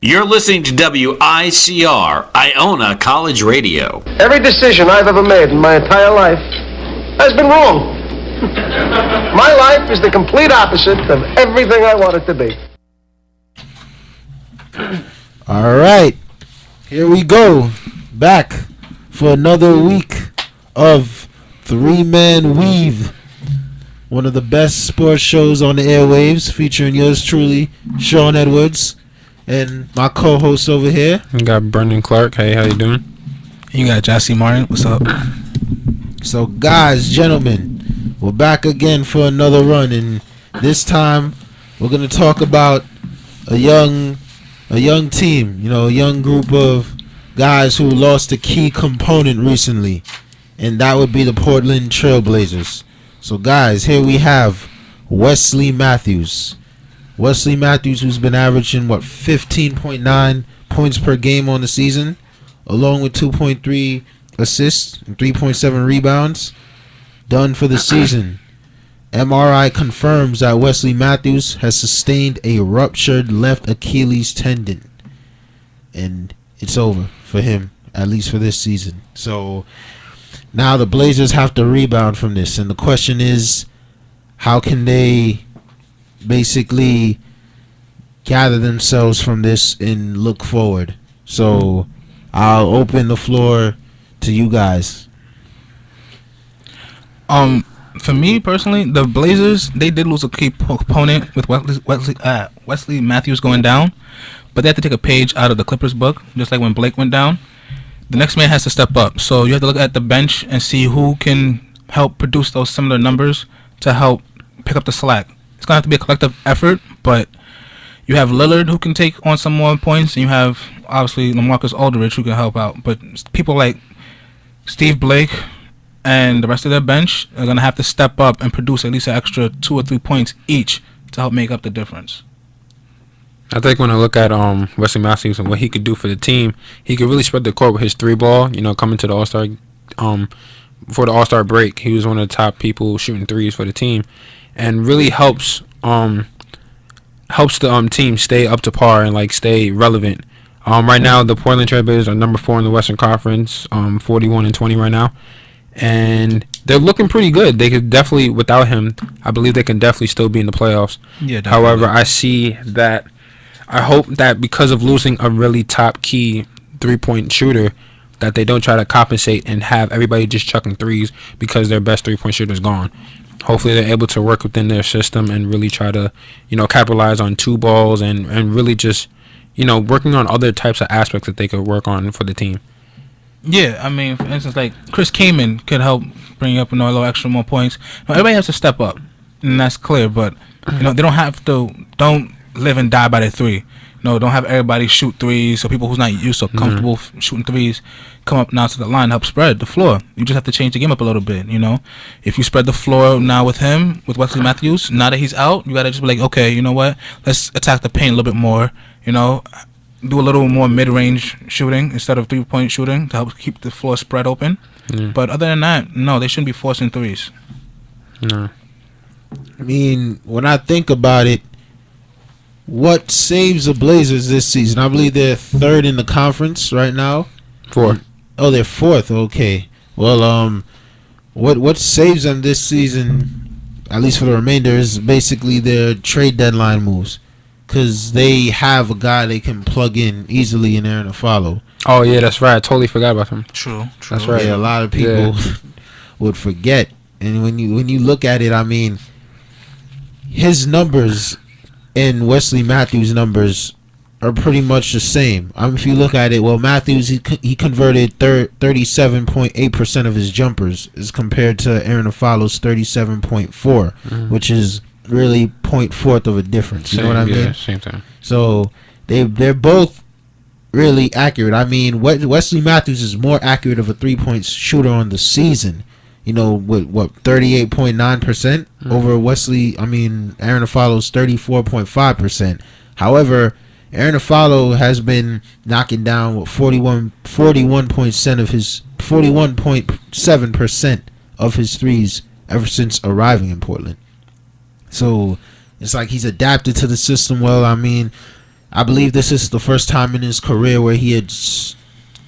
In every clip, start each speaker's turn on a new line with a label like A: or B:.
A: You're listening to WICR, Iona College Radio.
B: Every decision I've ever made in my entire life has been wrong. My life is the complete opposite of everything I want it to be.
C: All right, here we go, back for another week of Three-Man Weave, one of the best sports shows on the airwaves, featuring yours truly, Sean Edwards, and my co-host over here.
D: You got Brendan Clark. Hey, how you doing?
E: You got Jesse Martin. What's up?
C: So, guys, gentlemen, we're back again for another run, and this time we're gonna talk about a young team, a young group of guys who lost a key component recently, and that would be the Portland Trailblazers. So, guys, here we have Wesley Matthews. Wesley Matthews, who's been averaging, 15.9 points per game on the season, along with 2.3 assists and 3.7 rebounds, done for the season. MRI confirms that Wesley Matthews has sustained a ruptured left Achilles tendon, and it's over for him, at least for this season. So now the Blazers have to rebound from this, and the question is, how can they basically gather themselves from this and look forward? So I'll open the floor to you guys.
E: For me personally, the Blazers, they did lose a key component with Wesley Matthews going down, but they have to take a page out of the Clippers book, just like when Blake went down. The next man has to step up, so you have to look at the bench and see who can help produce those similar numbers to help pick up the slack. It's going to have to be a collective effort, but you have Lillard who can take on some more points, and you have, obviously, LaMarcus Aldridge who can help out. But people like Steve Blake and the rest of their bench are going to have to step up and produce at least an extra 2 or 3 points each to help make up the difference.
D: I think when I look at Wesley Matthews and what he could do for the team, he could really spread the court with his three ball. Coming to the All-Star, before the All-Star break, he was one of the top people shooting threes for the team, and really helps the team stay up to par and stay relevant. Right now, the Portland Trailblazers are number 4 in the Western Conference, 41-20 right now, and they're looking pretty good. They could definitely, without him, I believe they can definitely still be in the playoffs.
E: Yeah, definitely.
D: However, I hope that because of losing a really top key 3-point shooter, that they don't try to compensate and have everybody just chucking threes because their best 3-point shooter is gone. Hopefully they're able to work within their system and really try to, capitalize on two balls and really just, working on other types of aspects that they could work on for the team.
E: Yeah, I mean, for instance, like Chris Kaman could help bring up a little extra more points. Everybody has to step up, and that's clear. But they don't live and die by the three. Don't have everybody shoot threes. So people who's not used to comfortable shooting threes come up now to the line, help spread the floor. You just have to change the game up a little bit. If you spread the floor now with him, with Wesley Matthews, now that he's out, you gotta just be like, okay, you know what? Let's attack the paint a little bit more. Do a little more mid-range shooting instead of 3-point shooting to help keep the floor spread open. Yeah. But other than that, no, they shouldn't be forcing threes.
D: No.
C: I mean, when I think about it, what saves the Blazers this season? I believe they're 3rd in the conference right now.
D: 4th.
C: Oh, they're 4th. Okay. Well, what saves them this season, at least for the remainder, is basically their trade deadline moves, because they have a guy they can plug in easily in Aaron Aflalo.
D: Oh yeah, that's right. I totally forgot about him.
E: True.
D: That's right.
C: Yeah, a lot of people would forget, and when you look at it, I mean, his numbers and Wesley Matthews' numbers are pretty much the same. If you look at it, Matthews, he converted 37.8% of his jumpers as compared to Aaron Aflalo's 37.4, which is really 0.4 of a difference. You know what I mean?
D: Same time.
C: So they're both really accurate. I mean, Wesley Matthews is more accurate of a 3-point shooter on the season. With 38.9% over Aaron Aflalo's 34.5%. However, Aaron Aflalo has been knocking down 41.7% of his threes ever since arriving in Portland. So it's like he's adapted to the system well. I mean, I believe this is the first time in his career where he had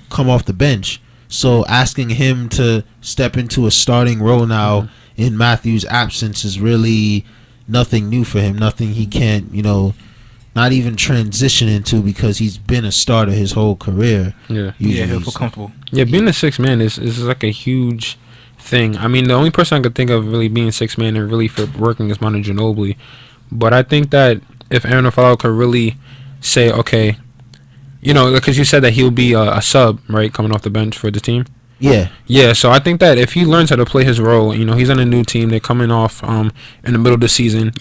C: come off the bench. So asking him to step into a starting role now in Matthews' absence is really nothing new for him. Nothing he can't, not even transition into, because he's been a starter his whole career.
D: Yeah.
E: Yeah, he'll feel comfortable.
D: Yeah, being a sixth man is like a huge thing. I mean, the only person I could think of really being sixth man and really for working is Manu Ginobili. But I think that if Aaron Aflalo could really say, okay, because you said that he'll be a sub, right, coming off the bench for the team.
C: Yeah.
D: Yeah, so I think that if he learns how to play his role, he's on a new team. They're coming off in the middle of the season.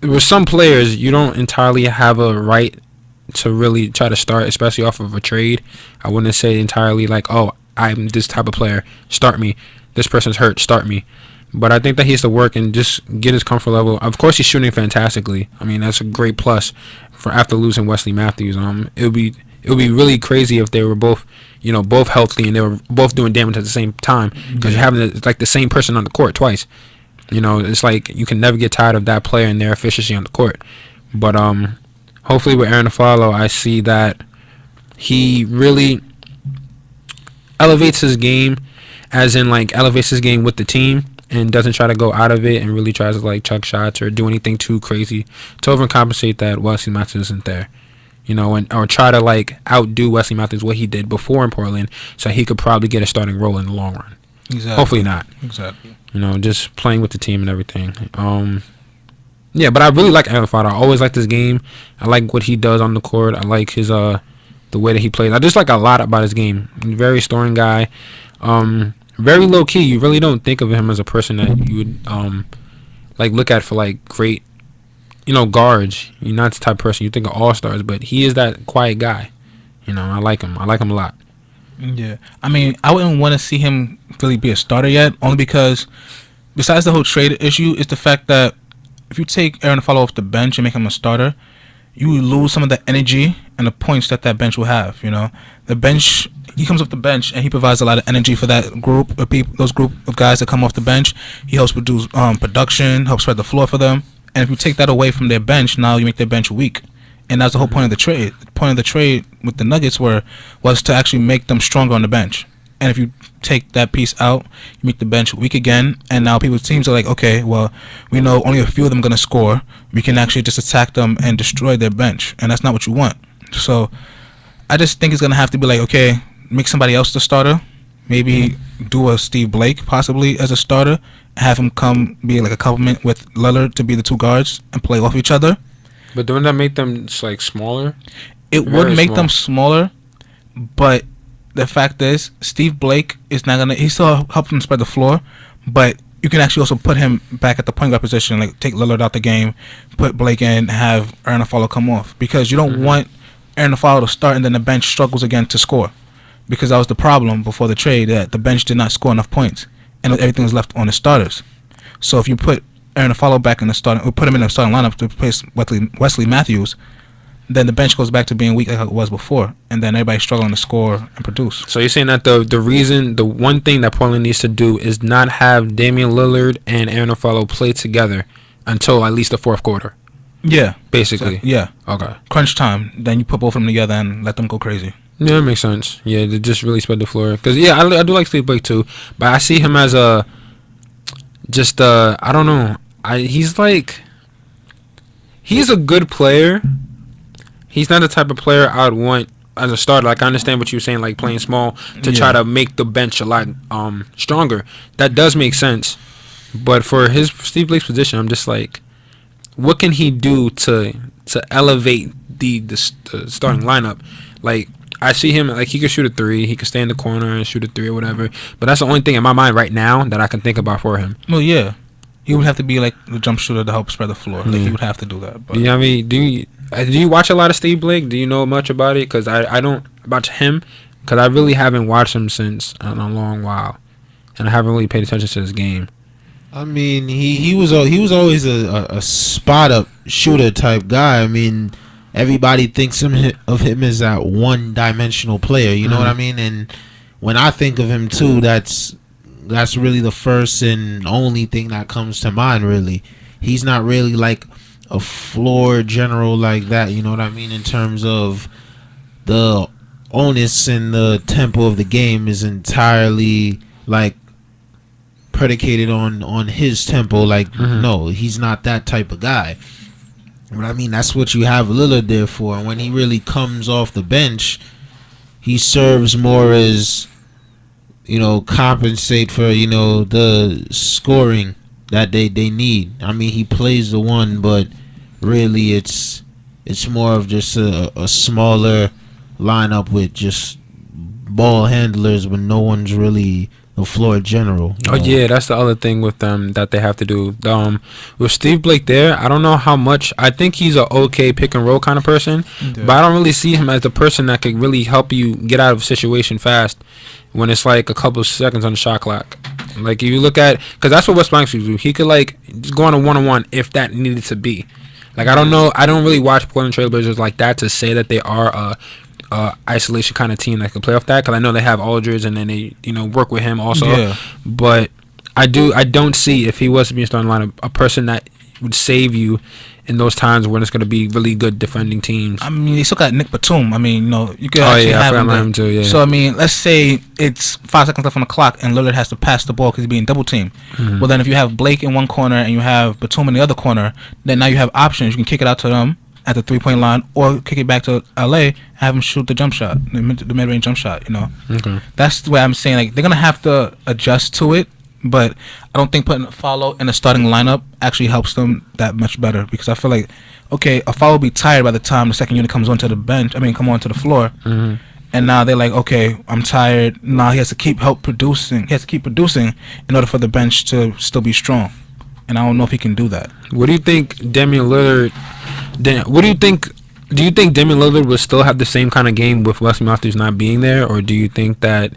D: With some players, you don't entirely have a right to really try to start, especially off of a trade. I wouldn't say entirely like, oh, I'm this type of player, start me. This person's hurt, start me. But I think that he has to work and just get his comfort level. Of course, he's shooting fantastically. I mean, that's a great plus for after losing Wesley Matthews. It would be really crazy if they were both, both healthy and they were both doing damage at the same time, because you're having like the same person on the court twice. It's like you can never get tired of that player and their efficiency on the court. But hopefully with Aaron Aflalo, I see that he really elevates his game, as in like elevates his game with the team, and doesn't try to go out of it and really tries to like chuck shots or do anything too crazy to overcompensate that Wesley Matthews isn't there. Or try to like outdo Wesley Matthews what he did before in Portland, so he could probably get a starting role in the long run.
E: Exactly.
D: Hopefully not.
E: Exactly.
D: Just playing with the team and everything. Yeah, but I really like Aaron Aflalo. I always liked his game. I like what he does on the court. I like his the way that he plays. I just like a lot about his game. Very scoring guy. Very low key. You really don't think of him as a person that you would like look at for like great, guards. You're not the type of person you think of all stars, but he is that quiet guy. I like him. I like him a lot.
E: Yeah, I mean, I wouldn't want to see him really be a starter yet, only because besides the whole trade issue, is the fact that if you take Aaron Aflalo off the bench and make him a starter, you lose some of the energy and the points that bench will have. The bench, he comes off the bench and he provides a lot of energy for that group of people, those group of guys that come off the bench. He helps produce production, helps spread the floor for them. And if you take that away from their bench, now you make their bench weak. And that's the whole point of the trade. The point of the trade with the Nuggets was to actually make them stronger on the bench. And if you take that piece out, you make the bench weak again. And now teams are like, okay, well, we know only a few of them are going to score. We can actually just attack them and destroy their bench. And that's not what you want. So I just think it's going to have to be like, okay, make somebody else the starter. Maybe do a Steve Blake possibly as a starter. Have him come be like a complement with Lillard to be the two guards and play off each other.
D: But don't that make them like smaller?
E: It would make them smaller, but the fact is, Steve Blake is not gonna. He still helps them spread the floor, but you can actually also put him back at the point guard position, like take Lillard out the game, put Blake in, have Aaron Aflalo come off, because you don't want Aaron Aflalo to start and then the bench struggles again to score, because that was the problem before the trade, that the bench did not score enough points and everything was left on the starters. So if you put Aaron Aflalo back in the starting, or put him in the starting lineup to replace Wesley Matthews, then the bench goes back to being weak like it was before, and then everybody's struggling to score and produce.
D: So you're saying that the one thing that Portland needs to do is not have Damian Lillard and Aaron Aflalo play together until at least the fourth quarter.
E: Yeah,
D: basically.
E: So, yeah.
D: Okay.
E: Crunch time. Then you put both of them together and let them go crazy.
D: Yeah, that makes sense. Yeah, to just really spread the floor. Because I do like Steve Blake too, but I see him as I don't know. He's a good player. He's not the type of player I would want as a starter. Like, I understand what you're saying, like playing small to try to make the bench a lot stronger. That does make sense. But for Steve Blake's position, I'm just like, what can he do to elevate the starting lineup? Like, I see him, like, he could shoot a three. He could stay in the corner and shoot a three or whatever. But that's the only thing in my mind right now that I can think about for him.
E: Well, yeah. He would have to be like the jump shooter to help spread the floor. Like, he would have to do that. But.
D: Yeah, I mean, do you watch a lot of Steve Blake? Do you know much about it? Because I don't about him, because I really haven't watched him since in a long while, and I haven't really paid attention to his game.
C: I mean, he was always a spot up shooter type guy. I mean, everybody thinks of him as that one dimensional player. You know what I mean? And when I think of him too, that's really the first and only thing that comes to mind. Really, he's not really like a floor general like that. You know what I mean? In terms of the onus and the tempo of the game is entirely like predicated on his tempo. Like, no, he's not that type of guy. But I mean, that's what you have Lillard there for. And when he really comes off the bench, he serves more as, compensate for, the scoring that they need. I mean, he plays the one, but really it's more of just a smaller lineup with just ball handlers when no one's really the floor general.
D: Oh yeah, that's the other thing with them that they have to do. With Steve Blake there, I don't know how much. I think he's a okay pick and roll kind of person, but I don't really see him as the person that could really help you get out of a situation fast when it's like a couple of seconds on the shot clock. Like if you look at, because that's what Wes Blanks would do. He could like just go on a 1-on-1 if that needed to be. Like I don't know. I don't really watch Portland Trailblazers like that to say that they are a isolation kind of team that can play off that, because I know they have Aldridge and then they work with him also. Yeah. But I don't see, if he was to be in starting lineup, a person that would save you in those times when it's going to be really good defending teams.
E: I mean, they still got Nick Batum. I mean, you could actually have him too. Yeah. So I mean, let's say it's 5 seconds left on the clock and Lillard has to pass the ball because he's being double teamed. Well, then if you have Blake in one corner and you have Batum in the other corner, then now you have options. You can kick it out to them at the 3-point line, or kick it back to LA and have him shoot the jump shot, the mid-range jump shot. Okay. That's the way I'm saying. Like, they're gonna have to adjust to it, but I don't think putting a follow in the starting lineup actually helps them that much better, because I feel like, okay, a follow will be tired by the time the second unit comes onto the bench. Come onto the floor, and now they're like, okay, I'm tired. Now he has to keep producing. He has to keep producing in order for the bench to still be strong, and I don't know if he can do that.
D: What do you think, Damian Lillard? What do you think? Do you think Damian Lillard would still have the same kind of game with Wesley Matthews not being there, or do you think that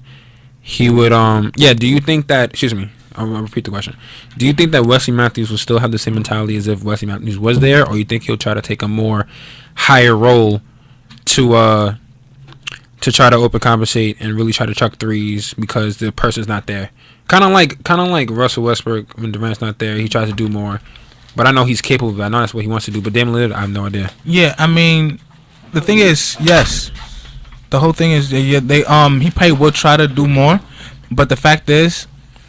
D: he would? Do you think that? Excuse me. I'll repeat the question. Do you think that Wesley Matthews will still have the same mentality as if Wesley Matthews was there, or you think he'll try to take a more higher role to try to open compensate and really try to chuck threes because the person's not there? Kind of like Russell Westbrook when Durant's not there, he tries to do more. But I know he's capable of that. I know that's what he wants to do. But Damian Lillard, I have no idea.
E: Yeah, I mean, the thing is, yes, the whole thing is, he probably will try to do more. But the fact is,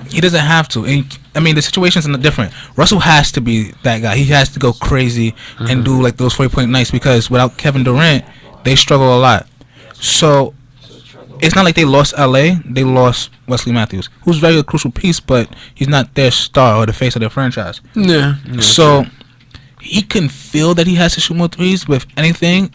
E: he doesn't have to. And, the situation's different. Russell has to be that guy. He has to go crazy and do like those 40-point nights, because without Kevin Durant, they struggle a lot. So it's not like they lost LA. They lost Wesley Matthews, who's very a crucial piece, but he's not their star or the face of their franchise.
D: Yeah.
E: So he can feel that he has to shoot more threes. But if anything,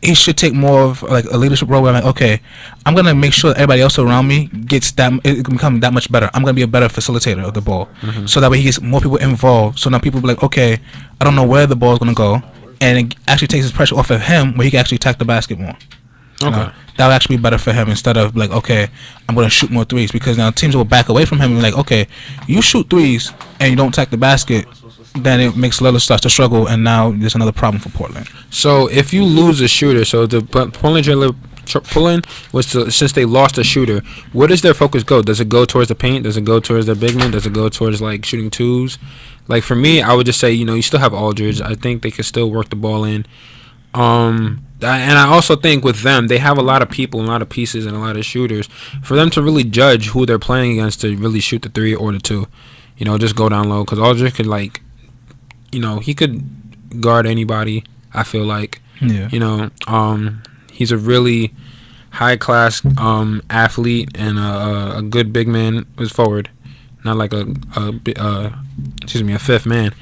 E: he should take more of like a leadership role where I'm like, okay, I'm gonna make sure that everybody else around me gets that, it can become that much better. I'm gonna be a better facilitator of the ball, so that way he gets more people involved. So now people be like, okay, I don't know where the ball's gonna go, and it actually takes his pressure off of him, where he can actually attack the basket more.
D: Okay.
E: That would actually be better for him, instead of like, okay, I'm going to shoot more threes, because now teams will back away from him and be like, okay, you shoot threes and you don't attack the basket, then it makes Lillard start to struggle, and now there's another problem for Portland.
D: So if you lose a shooter, so the Portland was to, since they lost a shooter, where does their focus go? Does it go towards the paint? Does it go towards their big men? Does it go towards like shooting twos? Like for me, I would just say, you still have Aldridge. I think they can still work the ball in. And I also think with them, they have a lot of people, a lot of pieces, and a lot of shooters for them to really judge who they're playing against to really shoot the 3 or the 2. Just go down low, because Aldridge could he could guard anybody. I feel like, he's a really high class athlete and a good big man as forward, not like a fifth man.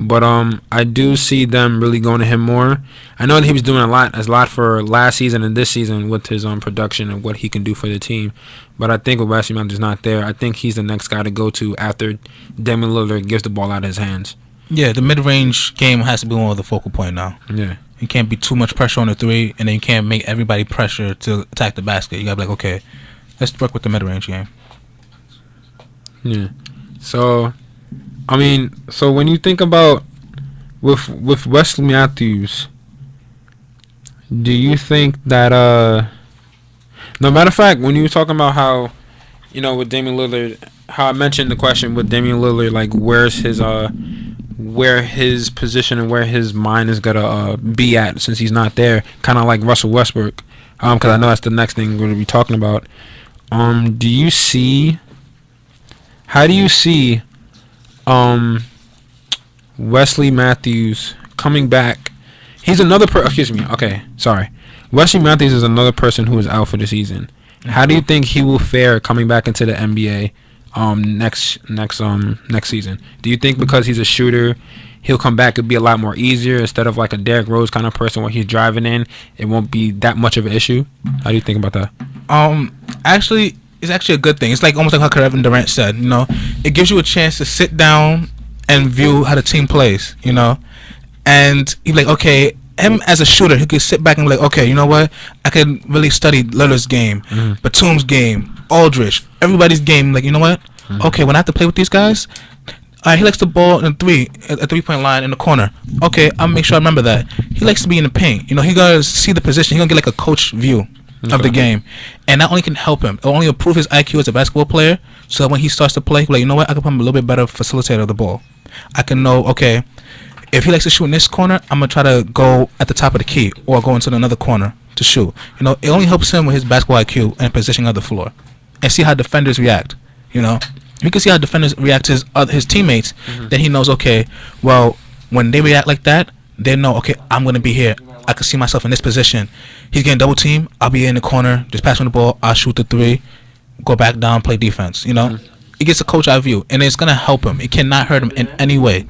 D: But I do see them really going to him more. I know that he was doing a lot for last season and this season with his production and what he can do for the team. But I think with Wesley Matthews not there, I think he's the next guy to go to after Damian Lillard gets the ball out of his hands.
E: Yeah, the mid-range game has to be one of the focal point now.
D: Yeah.
E: You can't be too much pressure on the 3, and then you can't make everybody pressure to attack the basket. You gotta be like, okay, let's work with the mid-range game.
D: Yeah. So when you think about with Wesley Matthews, do you think that no matter of fact, when you were talking about how with Damian Lillard, how I mentioned the question with Damian Lillard, like where's his where his position and where his mind is gonna be at since he's not there. Kind of like Russell Westbrook, because I know that's the next thing we're gonna be talking about. Do you see? How do you see Wesley Matthews coming back? He's another excuse me. Okay, sorry. Wesley Matthews is another person who is out for the season. How do you think he will fare coming back into the NBA next season? Do you think because he's a shooter, he'll come back, it'll be a lot more easier instead of like a Derrick Rose kind of person where he's driving in, it won't be that much of an issue? How do you think about that?
E: Actually, it's actually a good thing. It's like almost like how Kevin Durant said, you know, it gives you a chance to sit down and view how the team plays, you know, and you're like, okay, him as a shooter, he could sit back and be like, okay, you know what, I can really study Lillard's game, Batum's game, Aldridge, everybody's game. Like, you know what, okay, when I have to play with these guys, he likes the ball in a 3-point line in the corner. Okay, I'll make sure I remember that. He likes to be in the paint. You know, he gonna see the position. He gonna get like a coach view of the game, and that only can help him. It'll only improve his IQ as a basketball player. So that when he starts to play, he'll be like, you know what, I can become a little bit better facilitator of the ball. I can know, okay, if he likes to shoot in this corner, I'm gonna try to go at the top of the key or go into another corner to shoot. You know, it only helps him with his basketball IQ and positioning of the floor, and see how defenders react. You know, if you can see how defenders react to his teammates, then he knows, okay, well, when they react like that, they know, okay, I'm gonna be here. I can see myself in this position. He's getting double team. I'll be in the corner, just pass him the ball. I'll shoot the 3, go back down, play defense. You know, it gets a coach eye view, and it's gonna help him. It cannot hurt him in any way.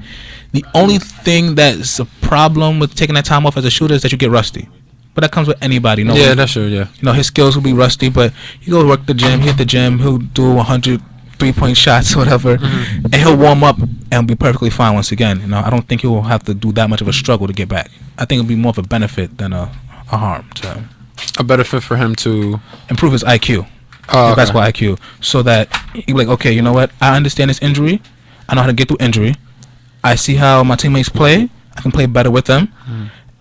E: The only thing that's a problem with taking that time off as a shooter is that you get rusty. But that comes with anybody. You know,
D: yeah, that's true, yeah.
E: You know, his skills will be rusty, but he go work the gym, he hit the gym, he'll do 100 3-point shots or whatever, and he'll warm up and be perfectly fine once again. You know, I don't think he will have to do that much of a struggle to get back. I think it'll be more of a benefit than a harm to him.
D: A benefit for him to
E: improve his IQ, his basketball IQ, so that he'll be like, okay, you know what, I understand this injury, I know how to get through injury, I see how my teammates play, I can play better with them,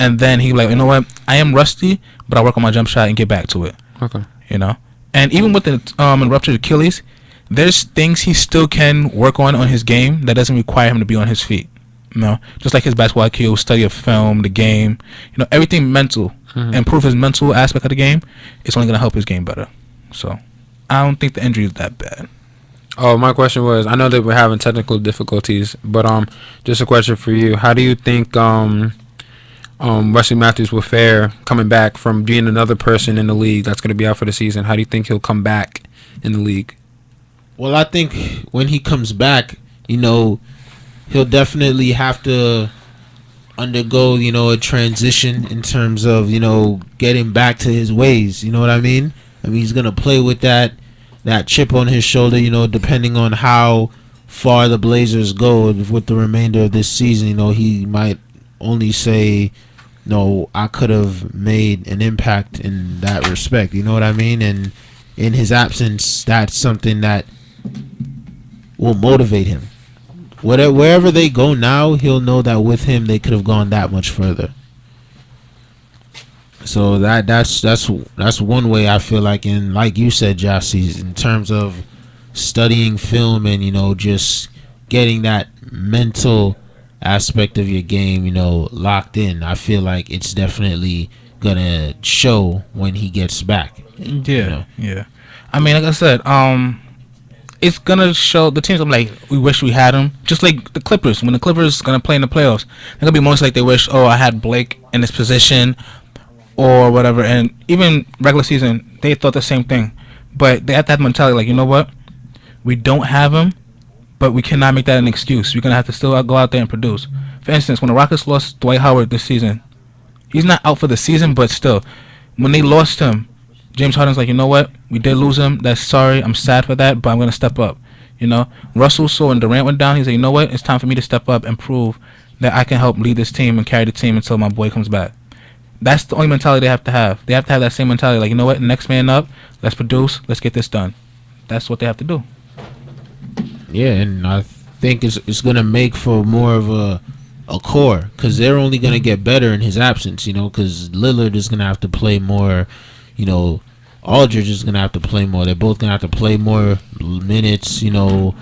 E: and then he'll be like, you know what, I am rusty, but I work on my jump shot and get back to it.
D: Okay.
E: You know, and even with the ruptured Achilles, there's things he still can work on his game that doesn't require him to be on his feet. You know, just like his basketball IQ, study of film, the game, you know, everything mental, improve his mental aspect of the game. It's only gonna help his game better. So, I don't think the injury is that bad.
D: Oh, my question was, I know that we're having technical difficulties, but just a question for you. How do you think Wesley Matthews will fare coming back from being another person in the league that's gonna be out for the season? How do you think he'll come back in the league?
C: Well, I think when he comes back, you know, he'll definitely have to undergo, you know, a transition in terms of, you know, getting back to his ways. You know what I mean? I mean, he's going to play with that chip on his shoulder, you know, depending on how far the Blazers go with the remainder of this season. You know, he might only say, no, I could have made an impact in that respect. You know what I mean? And in his absence, that's something that will motivate him. Wherever they go now, he'll know that with him they could have gone that much further. So that's one way I feel like, in like you said, Jassy, in terms of studying film and, you know, just getting that mental aspect of your game, you know, locked in. I feel like it's definitely gonna show when he gets back.
E: Yeah,
C: you know?
E: yeah. I mean, like I said, it's gonna show the teams. I'm like, we wish we had him. Just like the Clippers, when the Clippers gonna play in the playoffs, they're gonna be most like they wish. Oh, I had Blake in this position, or whatever. And even regular season, they thought the same thing. But they have to have the mentality, like, you know what, we don't have him, but we cannot make that an excuse. We're gonna have to still go out there and produce. For instance, when the Rockets lost Dwight Howard this season, he's not out for the season, but still, when they lost him, James Harden's like, you know what, we did lose him. That's sorry. I'm sad for that, but I'm going to step up. You know, Russell saw when Durant went down, he's like, you know what, it's time for me to step up and prove that I can help lead this team and carry the team until my boy comes back. That's the only mentality they have to have. They have to have that same mentality, like, you know what, next man up, let's produce, let's get this done. That's what they have to do.
C: Yeah, and I think it's going to make for more of a core, because they're only going to get better in his absence, you know, because Lillard is going to have to play more. You know, Aldridge is going to have to play more. They're both going to have to play more minutes, you know,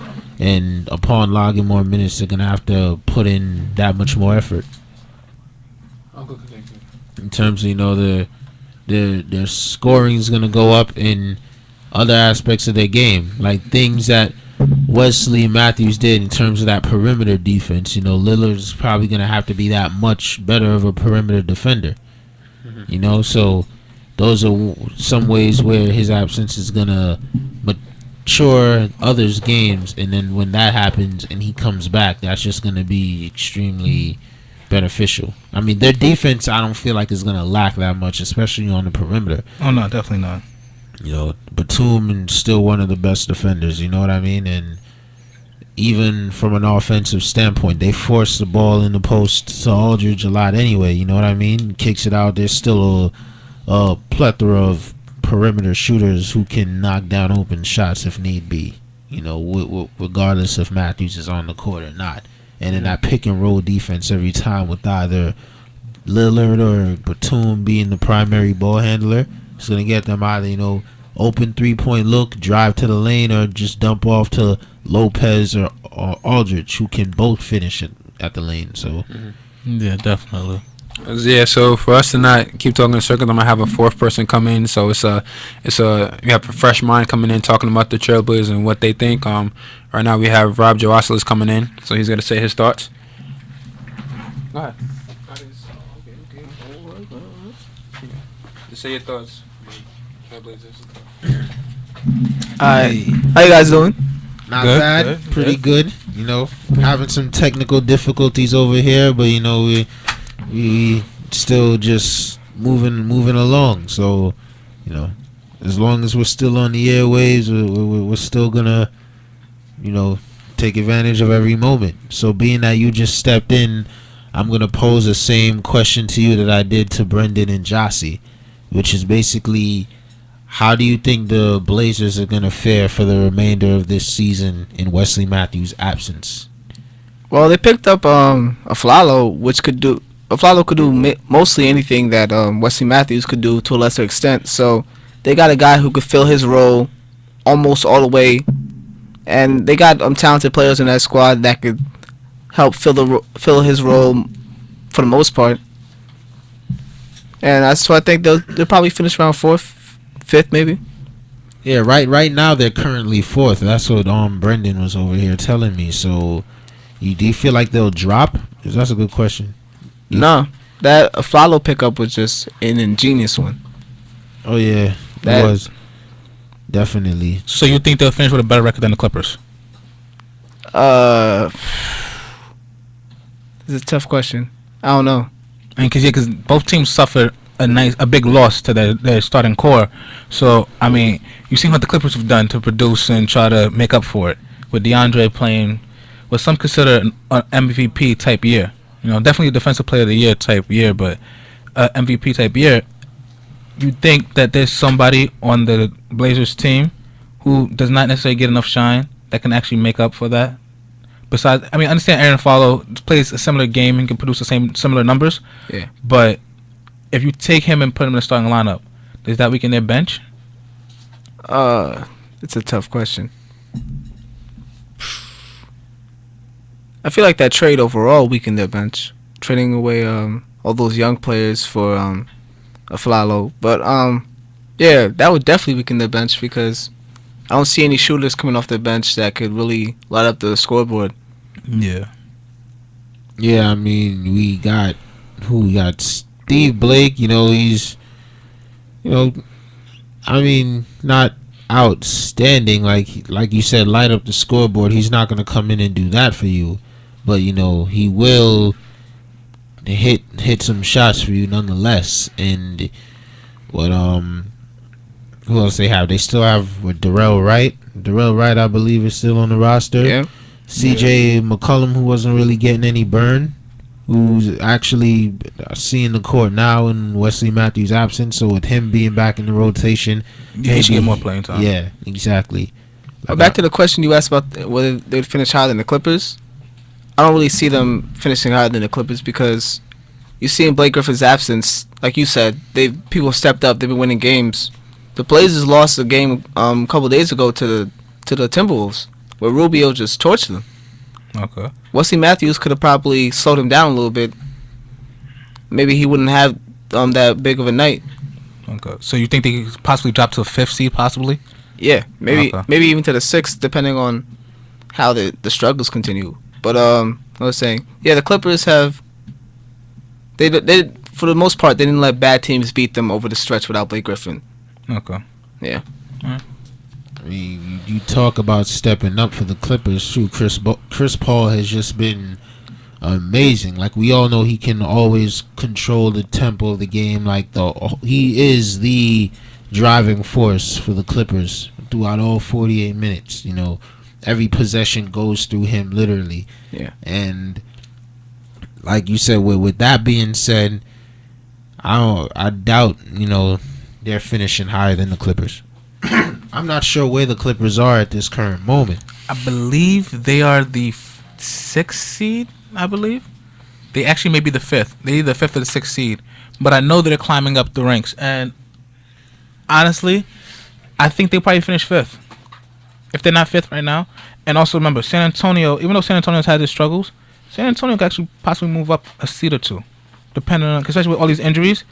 C: and upon logging more minutes, they're gonna have to put in that much more effort. In terms of their scoring is gonna go up in other aspects of their game, like things that Wesley Matthews did in terms of that perimeter defense. Lillard's probably gonna have to be that much better of a perimeter defender. So those are some ways where his absence is gonna mature others' games, and then when that happens and he comes back, that's just gonna be extremely beneficial. I mean, their defense, I don't feel like is gonna lack that much, especially on the perimeter.
E: Oh no, definitely not.
C: Batum is still one of the best defenders. You know what I mean? And even from an offensive standpoint, they force the ball in the post to Aldridge a lot anyway. You know what I mean? Kicks it out. There's still a plethora of perimeter shooters who can knock down open shots if need be. Regardless if Matthews is on the court or not. And in that pick and roll defense every time with either Lillard or Batum being the primary ball handler, it's going to get them either, open 3-point look, drive to the lane, or just dump off to Lopez or Aldridge, who can both finish it at the lane. So,
E: yeah, definitely.
D: Yeah, so for us to not keep talking in circles, I'm gonna have a fourth person come in. So you have a fresh mind coming in talking about the Trailblazers and what they think. Right now we have Rob Joasilis coming in, so he's gonna say his thoughts. Go ahead. Just say your thoughts.
F: Alright, how you guys doing?
C: Not bad, pretty good. Having some technical difficulties over here, but we still just moving along. So, as long as we're still on the airwaves, we're still gonna, take advantage of every moment. So, being that you just stepped in, I'm gonna pose the same question to you that I did to Brendan and Jossie, which is basically, how do you think the Blazers are gonna fare for the remainder of this season in Wesley Matthews' absence?
F: Well, they picked up Aflalo, which could do mostly anything that Wesley Matthews could do to a lesser extent. So they got a guy who could fill his role almost all the way, and they got talented players in that squad that could help fill his role for the most part. And that's why I think they'll probably finish around 4th, 5th maybe.
C: Yeah, right now they're currently 4th. That's what Brendan was over here telling me. So, do you feel like they'll drop? Because that's a good question.
F: No, that Aflalo pickup was just an ingenious one.
C: Oh yeah, it was definitely.
E: So you think they'll finish with a better record than the Clippers?
F: It's a tough question. I don't know.
E: Because both teams suffered a big loss to their starting core. So you've seen what the Clippers have done to produce and try to make up for it, with DeAndre playing what some consider an MVP type year. Definitely a defensive player of the year type year, but MVP type year. You think that there's somebody on the Blazers team who does not necessarily get enough shine that can actually make up for that? Besides, I understand Aaron Follow plays a similar game and can produce the similar numbers.
F: Yeah.
E: But if you take him and put him in the starting lineup, does that weaken their bench?
F: It's a tough question. I feel like that trade overall weakened their bench, trading away all those young players for Aflalo. But yeah, that would definitely weaken their bench because I don't see any shooters coming off their bench that could really light up the scoreboard.
E: Yeah.
C: Yeah, we got Steve Blake. He's not outstanding like you said, light up the scoreboard. He's not gonna come in and do that for you. But he will hit some shots for you nonetheless. And what who else they have? They still have Darrell Wright. Darrell Wright, I believe, is still on the roster.
F: Yeah.
C: CJ McCollum, who wasn't really getting any burn, who's actually seeing the court now in Wesley Matthews' absence. So with him being back in the rotation,
E: he should get more playing time.
C: Yeah, exactly.
F: But back to the question you asked about whether they'd finish higher than the Clippers. I don't really see them finishing higher than the Clippers because you see in Blake Griffin's absence, like you said, people stepped up. They've been winning games. The Blazers lost a game a couple days ago to the Timberwolves. where Rubio just torched them.
E: Okay.
F: Wesley Matthews could have probably slowed him down a little bit. Maybe he wouldn't have that big of a night.
E: Okay. So you think they could possibly drop to a 5th seed, possibly?
F: Yeah, maybe
E: Okay.
F: maybe even to the 6th, depending on how the struggles continue. But I was saying, yeah, the Clippers have they for the most part they didn't let bad teams beat them over the stretch without Blake Griffin.
E: Okay.
F: Yeah.
C: I mean, you talk about stepping up for the Clippers too. Chris Paul has just been amazing. Like, we all know he can always control the tempo of the game. Like, he is the driving force for the Clippers throughout all 48 minutes. You know, every possession goes through him, literally.
F: Yeah.
C: And like you said, with that being said, I doubt, you know, they're finishing higher than the Clippers. I'm not sure where the Clippers are at this current moment.
E: I believe they are the 6th seed. I believe they actually may be the 5th. They're either the 5th or the 6th seed. But I know they're climbing up the ranks. And honestly, I think they probably finish 5th if they're not 5th right now. And also remember, San Antonio. Even though San Antonio's had their struggles, San Antonio could actually possibly move up a seed or two, depending on, especially with all these injuries.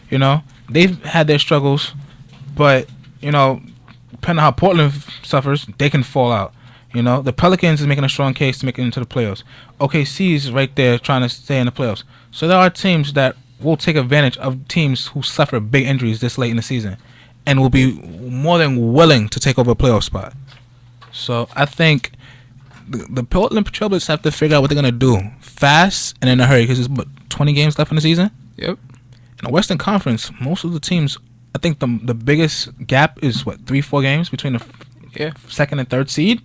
E: You know, they've had their struggles, but you know, depending on how Portland suffers, they can fall out. You know, the Pelicans is making a strong case to make it into the playoffs. OKC is right there trying to stay in the playoffs. So there are teams that will take advantage of teams who suffer big injuries this late in the season, and will be more than willing to take over a playoff spot. So I think the Portland Trailblazers have to figure out what they're gonna do fast and in a hurry, because there's 20 games left in the season.
F: Yep.
E: In the Western Conference, most of the teams, I think the biggest gap is 3-4 games between the
F: Yeah.
E: 2nd and 3rd seed.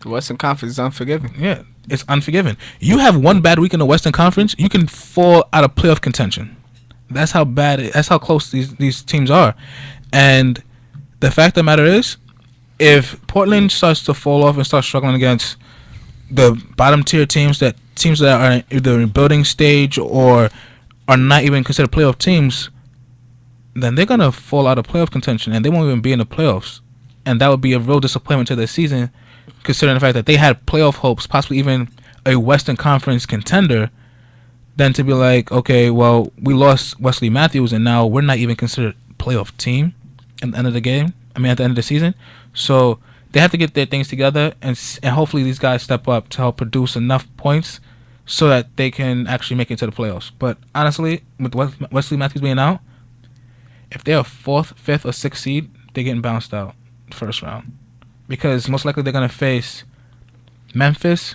F: The Western Conference is unforgiving.
E: Yeah, it's unforgiving. You have one bad week in the Western Conference, you can fall out of playoff contention. That's how bad. That's how close these teams are. And the fact of the matter is, if Portland starts to fall off and start struggling against the bottom tier teams that are either in building stage or are not even considered playoff teams, then they're gonna fall out of playoff contention and they won't even be in the playoffs. And that would be a real disappointment to their season, considering the fact that they had playoff hopes, possibly even a Western Conference contender. Then to be like, okay, well, we lost Wesley Matthews and now we're not even considered playoff team at the end of the game. I mean, at the end of the season. So they have to get their things together, and hopefully these guys step up to help produce enough points so that they can actually make it to the playoffs. But honestly, with Wesley Matthews being out, if they're a 4th, 5th, or 6th seed, they're getting bounced out first round, because most likely they're gonna face Memphis.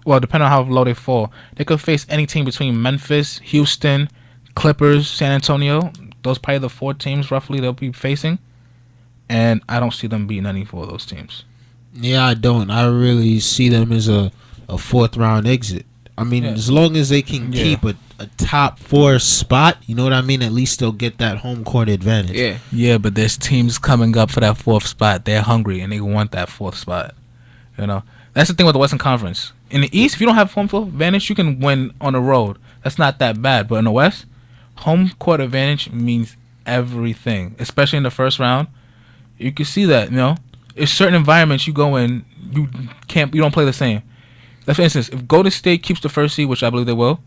E: Well, depending on how low they fall, they could face any team between Memphis, Houston, Clippers, San Antonio. Those probably the 4 teams roughly they'll be facing, and I don't see them beating any 4 of those teams.
C: Yeah, I don't. I really see them as a 4th round exit. I mean,
E: Yeah.
C: as long as they can
E: Yeah.
C: keep a top 4 spot, you know what I mean? At least they'll get that home court advantage.
F: Yeah.
E: Yeah, but there's teams coming up for that 4th spot. They're hungry and they want that 4th spot. You know, that's the thing with the Western Conference. In the East, if you don't have home field advantage, you can win on the road. That's not that bad. But in the West, home court advantage means everything, especially in the first round. You can see that. You know, there's certain environments you go in, you don't play the same. Like, for instance, if Golden State keeps the 1st seed, which I believe they will,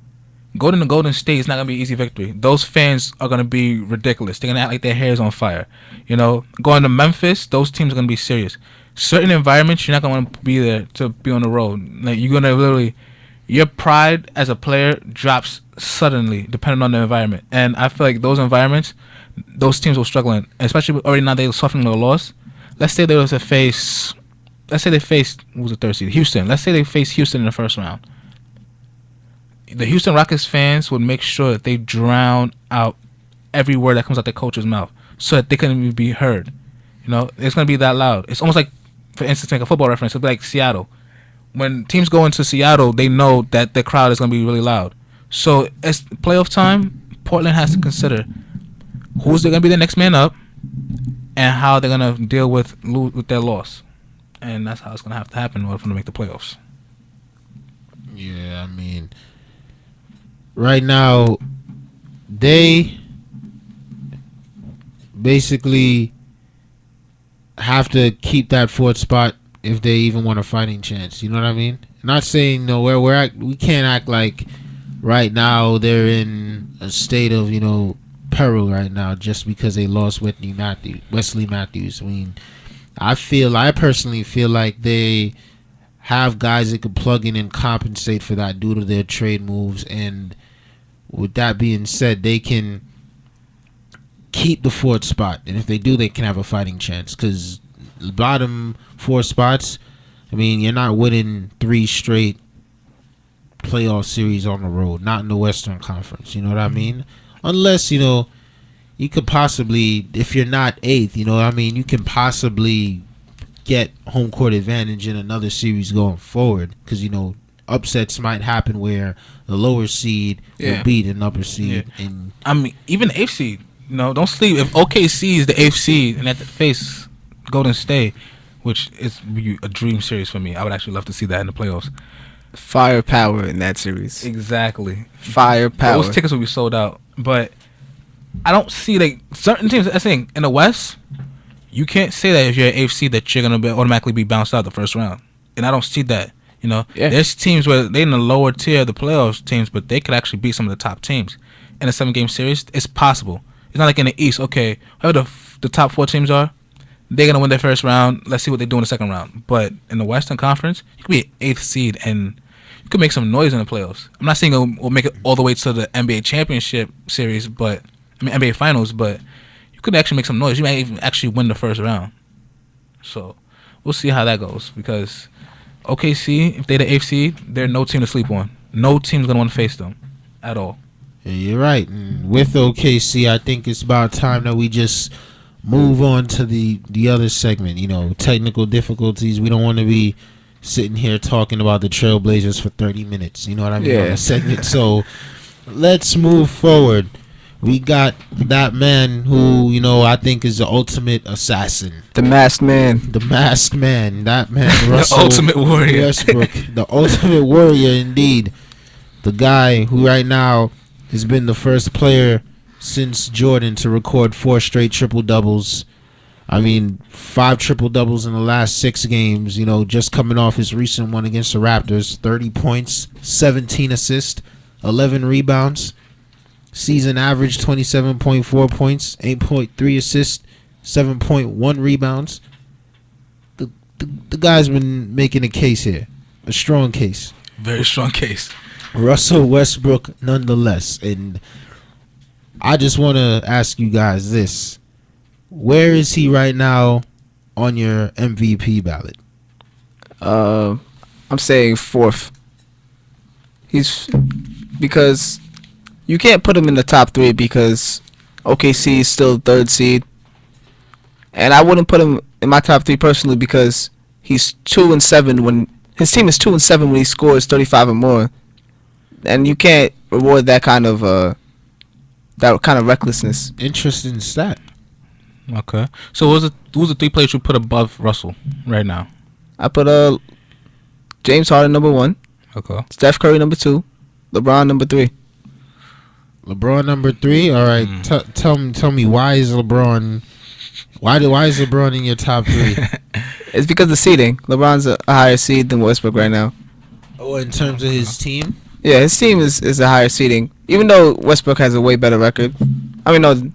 E: Golden to Golden State is not gonna be an easy victory. Those fans are gonna be ridiculous. They're gonna act like their hair is on fire. You know, going to Memphis, those teams are gonna be serious. Certain environments, you're not gonna want to be there to be on the road. Like, you're gonna literally, your pride as a player drops suddenly depending on the environment. And I feel like those environments, those teams will struggle in, especially already now they're suffering a loss. Let's say they was to face, let's say they faced, who was the 3rd seed? Houston. Let's say they faced Houston in the first round. The Houston Rockets fans would make sure that they drown out every word that comes out their coach's mouth so that they can even be heard. You know, it's going to be that loud. It's almost like, for instance, like a football reference, it'll be like Seattle. When teams go into Seattle, they know that the crowd is going to be really loud. So as playoff time, Portland has to consider who's going to be the next man up and how they're going to deal with their loss. And that's how it's going to have to happen in order for them to make the playoffs.
C: Yeah, I mean, right now, they basically have to keep that 4th spot if they even want a fighting chance. You know what I mean? Not saying no, we can't act like right now they're in a state of peril right now just because they lost Wesley Matthews. I mean, I personally feel like they have guys that could plug in and compensate for that due to their trade moves. And with that being said, they can keep the fourth spot, and if they do, they can have a fighting chance. Because the bottom 4 spots, I mean, you're not winning 3 straight playoff series on the road, not in the Western Conference. You know what I mean? Unless you could possibly, if you're not 8th, you know what I mean, you can possibly get home court advantage in another series going forward. Because upsets might happen where the lower seed will beat an upper seed.
E: Yeah.
C: And
E: I mean, even the 8th seed. Don't sleep. If OKC is the 8th seed and at the face Golden State, which is a dream series for me, I would actually love to see that in the playoffs.
F: Firepower in that series.
E: Exactly.
F: Firepower.
E: Those tickets will be sold out. But I don't see certain teams. I think in the West, you can't say that if you're an 8th seed that you're gonna automatically be bounced out the first round. And I don't see that. There's teams where they're in the lower tier of the playoffs teams, but they could actually beat some of the top teams in a 7-game series. It's possible. It's not like in the East. Okay, whoever the top 4 teams are, they're gonna win their first round. Let's see what they do in the second round. But in the Western Conference, you could be an 8th seed and you could make some noise in the playoffs. I'm not saying we'll make it all the way to the NBA championship series, NBA finals, but you could actually make some noise. You might even actually win the first round. So we'll see how that goes, because OKC, if they're the 8th seed, they're no team to sleep on. No team's gonna want to face them at all.
C: Yeah, you're right. And with OKC, I think it's about time that we just move on to the other segment. Technical difficulties. We don't want to be sitting here talking about the Trailblazers for 30 minutes. You know what I mean?
F: Yeah.
C: On the segment. So let's move forward. We got that man who, I think is the ultimate assassin.
F: The masked man.
C: The masked man. That man, Russell
E: The ultimate warrior.
C: Westbrook. The ultimate warrior, indeed. The guy who right now has been the first player since Jordan to record 4 straight triple-doubles. I mean, 5 triple-doubles in the last 6 games, just coming off his recent one against the Raptors. 30 points, 17 assists, 11 rebounds. Season average 27.4 points, 8.3 assists, 7.1 rebounds. The guy's been making a case here. A strong case.
E: Very strong case.
C: Russell Westbrook nonetheless. And I just want to ask you guys this. Where is he right now on your MVP ballot?
F: I'm saying 4th. Because you can't put him in the top 3 because OKC is still 3rd seed. And I wouldn't put him in my top 3 personally because he's 2-7 when his team is 2-7 when he scores 35 or more. And you can't reward that kind of recklessness.
C: Interesting stat.
E: Okay. So who's the 3 players you put above Russell right now?
F: I put James Harden number 1,
E: Okay.
F: Steph Curry number 2, LeBron number 3.
C: LeBron number 3. All right. Tell me why is LeBron in your top 3?
F: It's because of the seeding. LeBron's a higher seed than Westbrook right now.
C: Oh, in terms of his team?
F: Yeah, his team is a higher seeding. Even though Westbrook has a way better record. I mean, no,